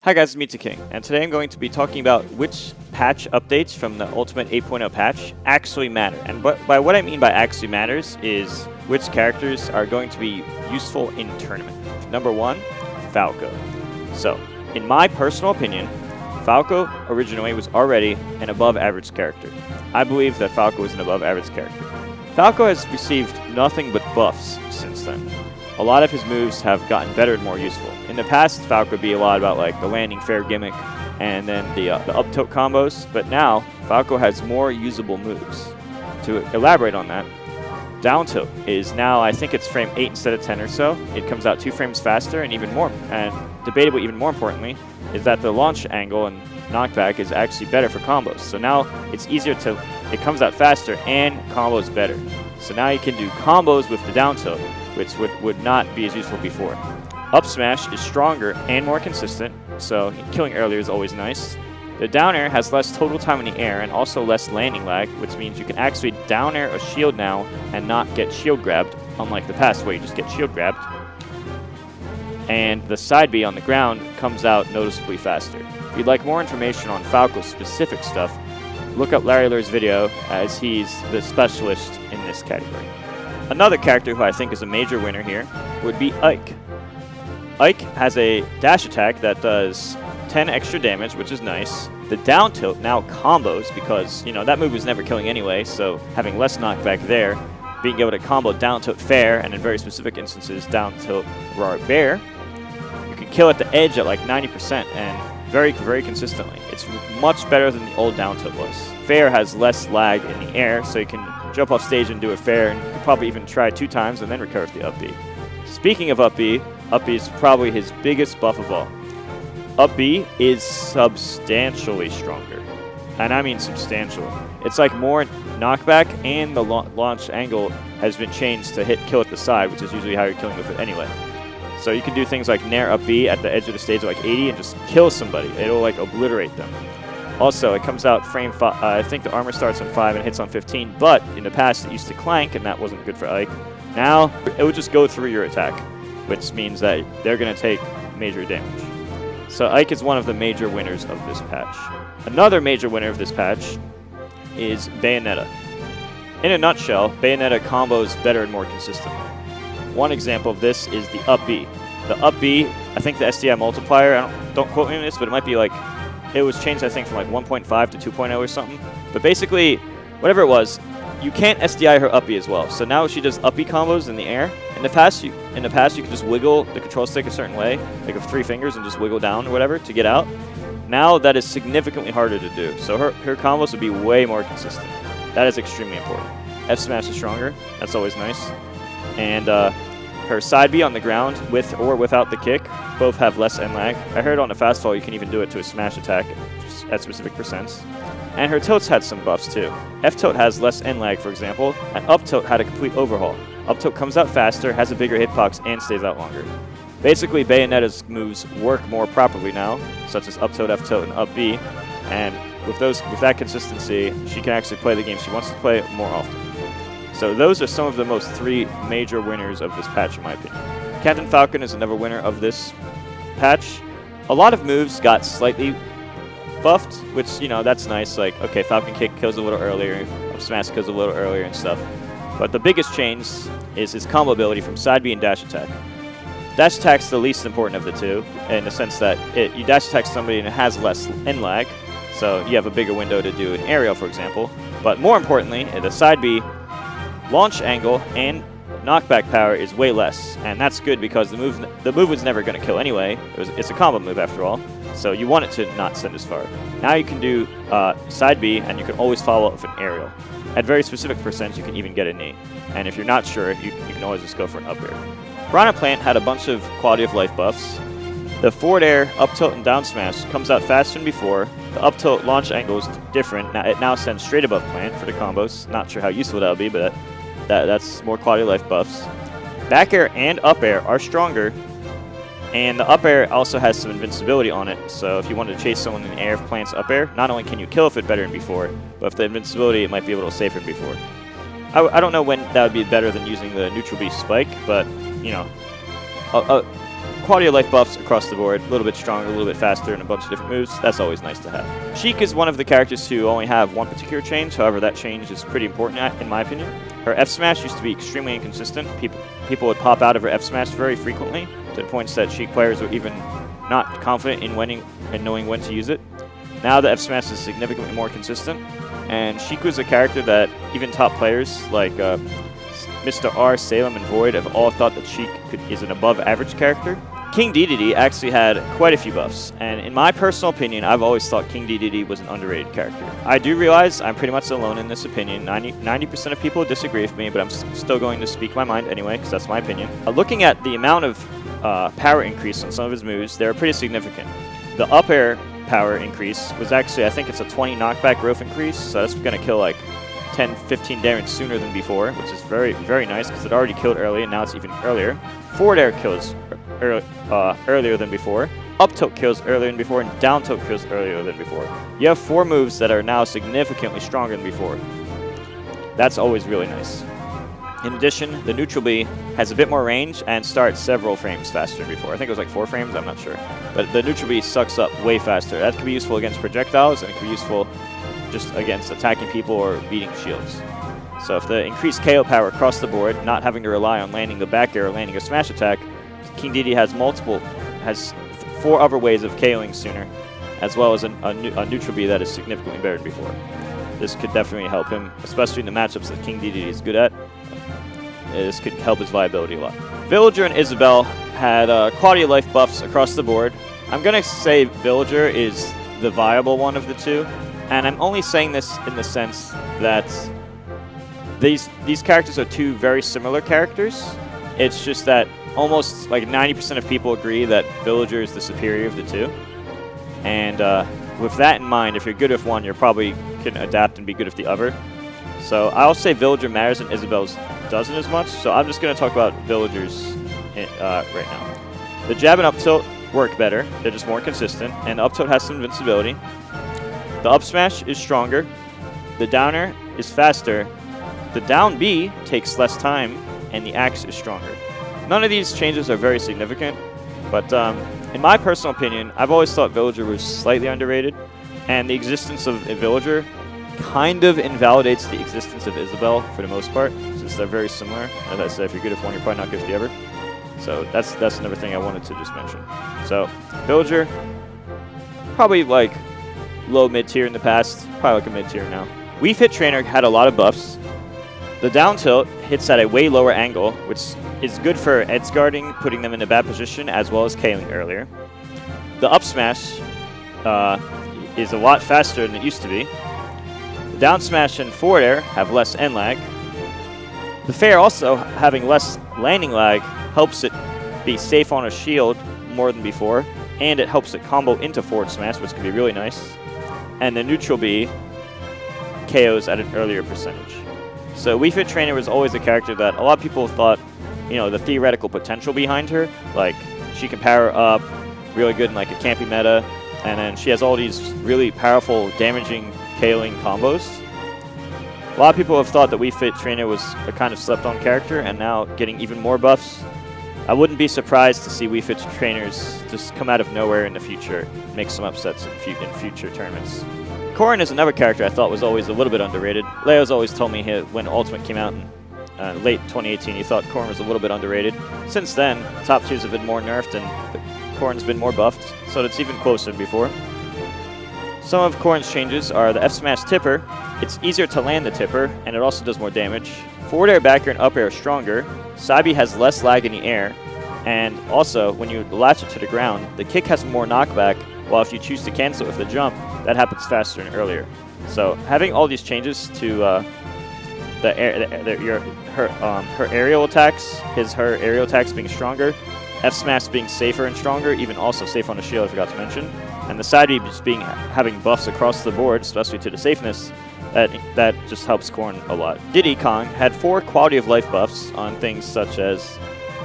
Hi guys, it's me, King, and today I'm going to be talking about which patch updates from the Ultimate 8.0 patch actually matter. And by what I mean by actually matters is which characters are going to be useful in tournament. Number one, Falco. So, in my personal opinion, Falco originally was already an above average character. I believe that Falco is an above average character. Falco has received nothing but buffs since then. A lot of his moves have gotten better and more useful. In the past, Falco would be a lot about like the landing fair gimmick and then the up tilt combos, but now Falco has more usable moves. To elaborate on that, down tilt is now, I think it's frame 8 instead of 10 or so. It comes out 2 frames faster, and even more, and debatably even more importantly, is that the launch angle and knockback is actually better for combos. So now it's easier to, it comes out faster and combos better. So now you can do combos with the down tilt, which would not be as useful before. Up smash is stronger and more consistent, so killing earlier is always nice. The down air has less total time in the air and also less landing lag, which means you can actually down air a shield now and not get shield grabbed, unlike the past where you just get shield grabbed. And the side B on the ground comes out noticeably faster. If you'd like more information on Falco's specific stuff, look up Larry Lur's video, as he's the specialist in this category. Another character who I think is a major winner here would be Ike. Ike has a dash attack that does 10 extra damage, which is nice. The down tilt now combos because, you know, that move was never killing anyway, so having less knockback there, being able to combo down tilt fair, and in very specific instances, down tilt raw bear, you can kill at the edge at like 90% and very, very consistently. It's much better than the old down tilt was. Fair has less lag in the air, so you can jump off stage and do a fair, and you could probably even try 2 times and then recover with the up B. Speaking of up B is probably his biggest buff of all. Up B is substantially stronger, and I mean substantial. It's like more knockback, and the launch angle has been changed to hit kill at the side, which is usually how you're killing with it anyway. So you can do things like nair up B at the edge of the stage at like 80 and just kill somebody. It'll like obliterate them. Also, it comes out frame 5. I think the armor starts on 5 and hits on 15, but in the past it used to clank, and that wasn't good for Ike. Now, it would just go through your attack, which means that they're going to take major damage. So Ike is one of the major winners of this patch. Another major winner of this patch is Bayonetta. In a nutshell, Bayonetta combos better and more consistently. One example of this is the up B. The up B, I think the SDI multiplier, don't quote me on this, but it might be like, it was changed, I think, from like 1.5 to 2.0 or something. But basically, whatever it was, you can't SDI her up B as well. So now she does up B combos in the air. In the past, you could just wiggle the control stick a certain way, like with 3 fingers, and just wiggle down or whatever to get out. Now that is significantly harder to do. So her combos would be way more consistent. That is extremely important. F smash is stronger. That's always nice. And her side B on the ground, with or without the kick, both have less end lag. I heard on a fast fall you can even do it to a smash attack at specific percents. And her tilts had some buffs too. F tilt has less end lag, for example, and up tilt had a complete overhaul. Up tilt comes out faster, has a bigger hitbox, and stays out longer. Basically, Bayonetta's moves work more properly now, such as up tilt, F tilt, and up B. And with that consistency, she can actually play the game she wants to play more often. So those are some of the most 3 major winners of this patch, in my opinion. Captain Falcon is another winner of this patch. A lot of moves got slightly buffed, which, you know, that's nice. Like, okay, Falcon Kick kills a little earlier, up smash kills a little earlier and stuff. But the biggest change is his combo ability from side B and dash attack. Dash attack's the least important of the two, in the sense that you dash attack somebody and it has less end lag, so you have a bigger window to do an aerial, for example. But more importantly, the side B launch angle and knockback power is way less, and that's good because the move was never going to kill anyway. It's a combo move after all, so you want it to not send as far. Now you can do side B, and you can always follow up with an aerial. At very specific percents, you can even get a knee, and if you're not sure, you can always just go for an up air. Piranha Plant had a bunch of quality of life buffs. The forward air, up tilt, and down smash comes out faster than before. The up tilt launch angle is different. Now, it now sends straight above Plant for the combos. Not sure how useful that would be, but that's more quality of life buffs. Back air and up air are stronger, and the up air also has some invincibility on it, so if you wanted to chase someone in the air with Plant's up air, not only can you kill if it better than before, but if the invincibility, it might be able to save him before. I don't know when that would be better than using the neutral B spike, but, you know, quality of life buffs across the board, a little bit stronger, a little bit faster, and a bunch of different moves. That's always nice to have. Sheik is one of the characters who only have one particular change. However, that change is pretty important in my opinion. Her F smash used to be extremely inconsistent. People would pop out of her F smash very frequently, to the points that Sheik players were even not confident in knowing when to use it. Now the F smash is significantly more consistent, and Sheik was a character that even top players like Mr. R, Salem, and Void have all thought that Sheik is an above-average character. King Dedede actually had quite a few buffs, and in my personal opinion, I've always thought King Dedede was an underrated character. I do realize I'm pretty much alone in this opinion. 90% of people disagree with me, but I'm still going to speak my mind anyway, because that's my opinion. Looking at the amount of power increase on some of his moves, they're pretty significant. The up air power increase was actually, I think it's a 20 knockback growth increase, so that's going to kill like 10, 15 damage sooner than before, which is very, very nice because it already killed early and now it's even earlier. Forward air kills earlier than before. Up tilt kills earlier than before, and down tilt kills earlier than before. You have 4 moves that are now significantly stronger than before. That's always really nice. In addition, the neutral B has a bit more range and starts several frames faster than before. I think it was like 4 frames, I'm not sure. But the neutral B sucks up way faster. That can be useful against projectiles, and it can be useful just against attacking people or beating shields. So if the increased KO power across the board, not having to rely on landing the back air or landing a smash attack, King Dedede has 4 other ways of KOing sooner, as well as a neutral B that is significantly better than before. This could definitely help him, especially in the matchups that King Dedede is good at. This could help his viability a lot. Villager and Isabelle had quality of life buffs across the board. I'm going to say Villager is the viable one of the two. And I'm only saying this in the sense that these characters are 2 very similar characters. It's just that almost like 90% of people agree that Villager is the superior of the 2. And with that in mind, if you're good with one, you're probably can adapt and be good with the other. So I'll say Villager matters and Isabelle's doesn't as much. So I'm just going to talk about Villagers right now. The jab and up tilt work better. They're just more consistent. And the up tilt has some invincibility. The up smash is stronger, the downer is faster, the down B takes less time, and the axe is stronger. None of these changes are very significant, but in my personal opinion, I've always thought Villager was slightly underrated, and the existence of a Villager kind of invalidates the existence of Isabelle for the most part, since they're very similar. As I said, if you're good with one, you're probably not good with the other. So that's another thing I wanted to just mention. So Villager, probably like low mid-tier in the past, probably like a mid-tier now. Wii Fit Trainer had a lot of buffs. The down tilt hits at a way lower angle, which is good for edge guarding, putting them in a bad position, as well as KOing earlier. The up smash is a lot faster than it used to be. The down smash and forward air have less end lag. The fair also having less landing lag helps it be safe on a shield more than before, and it helps it combo into forward smash, which can be really nice. And the neutral B KOs at an earlier percentage. So Wii Fit Trainer was always a character that a lot of people thought, you know, the theoretical potential behind her, like she can power up really good in like a campy meta, and then she has all these really powerful damaging KOing combos. A lot of people have thought that Wii Fit Trainer was a kind of slept on character, and now getting even more buffs. I wouldn't be surprised to see Wii Fit Trainers just come out of nowhere in the future, make some upsets in future tournaments. Corrin is another character I thought was always a little bit underrated. Leo's always told me when Ultimate came out in late 2018, he thought Corrin was a little bit underrated. Since then, top tiers have been more nerfed and Corrin's been more buffed, so it's even closer than before. Some of Corrin's changes are the F smash tipper. It's easier to land the tipper, and it also does more damage. Forward air, back air, and up air are stronger. Sabi has less lag in the air, and also, when you latch it to the ground, the kick has more knockback, while if you choose to cancel it with the jump, that happens faster and earlier. So having all these changes to her aerial attacks, her aerial attacks being stronger, F smash being safer and stronger, even also safe on the shield, I forgot to mention, and the side B just having buffs across the board, especially to the safeness, that just helps Corrin a lot. Diddy Kong had 4 quality of life buffs on things such as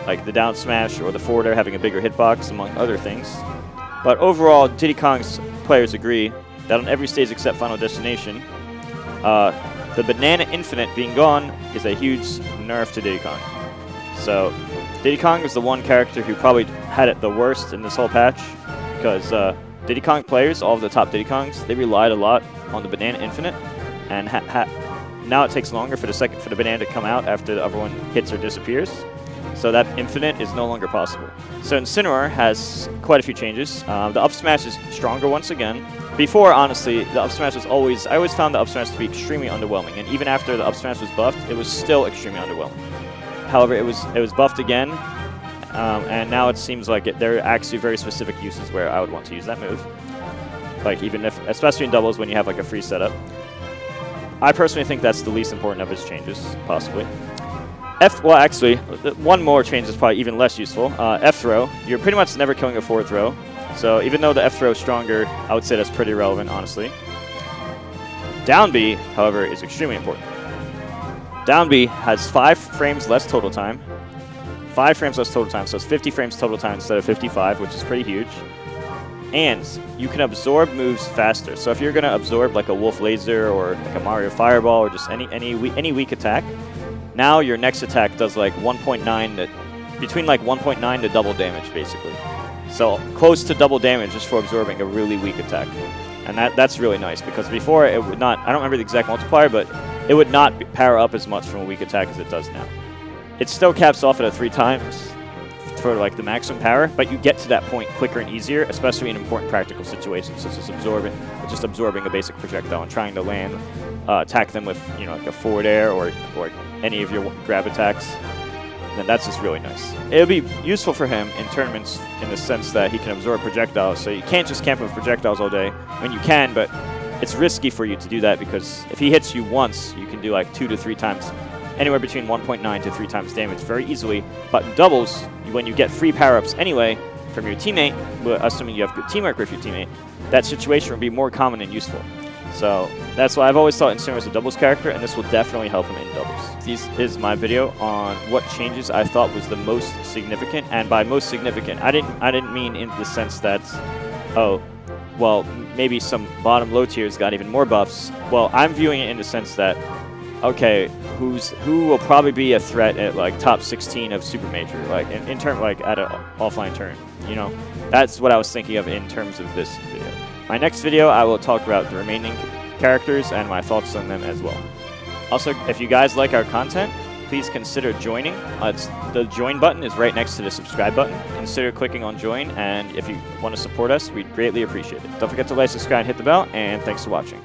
like the down smash or the forward air having a bigger hitbox, among other things. But overall, Diddy Kong's players agree that on every stage except Final Destination, the Banana Infinite being gone is a huge nerf to Diddy Kong. So Diddy Kong is the one character who probably had it the worst in this whole patch, because Diddy Kong players, all of the top Diddy Kongs, they relied a lot on the Banana Infinite, and now it takes longer for the banana to come out after the other one hits or disappears. So that Infinite is no longer possible. So Incineroar has quite a few changes. The up smash is stronger once again. Before, honestly, the up smash was always, I always found the up smash to be extremely underwhelming, and even after the up smash was buffed, it was still extremely underwhelming. However, it was buffed again, and now it seems like there are actually very specific uses where I would want to use that move. Like even if, especially in doubles when you have like a free setup. I personally think that's the least important of his changes, possibly. Well, actually, one more change is probably even less useful. F throw. You're pretty much never killing a forward throw. So even though the F throw is stronger, I would say that's pretty relevant, honestly. Down B, however, is extremely important. Down B has 5 frames less total time. 5 frames less total time, so it's 50 frames total time instead of 55, which is pretty huge. And you can absorb moves faster. So if you're going to absorb like a Wolf Laser or like a Mario Fireball or just any weak attack, now your next attack does like 1.9 to between like 1.9 to double damage basically. So close to double damage just for absorbing a really weak attack. And that's really nice because before it would not, I don't remember the exact multiplier, but it would not power up as much from a weak attack as it does now. It still caps off at a 3 times for like the maximum power, but you get to that point quicker and easier, especially in important practical situations such as just absorbing a basic projectile and trying to land, attack them with like a forward air or any of your grab attacks. Then that's just really nice. It'll be useful for him in tournaments in the sense that he can absorb projectiles, so you can't just camp with projectiles all day. I mean, you can, but it's risky for you to do that because if he hits you once, you can do like 2 to 3 times, anywhere between 1.9 to 3 times damage very easily. But in doubles, when you get free power-ups anyway from your teammate, assuming you have good teamwork with your teammate, that situation will be more common and useful. So that's why I've always thought Incineroar was a doubles character, and this will definitely help him in doubles. This is my video on what changes I thought was the most significant, and by most significant, I didn't mean in the sense that, oh, well, maybe some bottom low tiers got even more buffs. Well, I'm viewing it in the sense that, okay, who will probably be a threat at like top 16 of Super Major, like in terms like at an offline turn, That's what I was thinking of in terms of this video. My next video, I will talk about the remaining characters and my thoughts on them as well. Also, if you guys like our content, please consider joining. The join button is right next to the subscribe button. Consider clicking on join, and if you want to support us, we'd greatly appreciate it. Don't forget to like, subscribe, and hit the bell, and thanks for watching.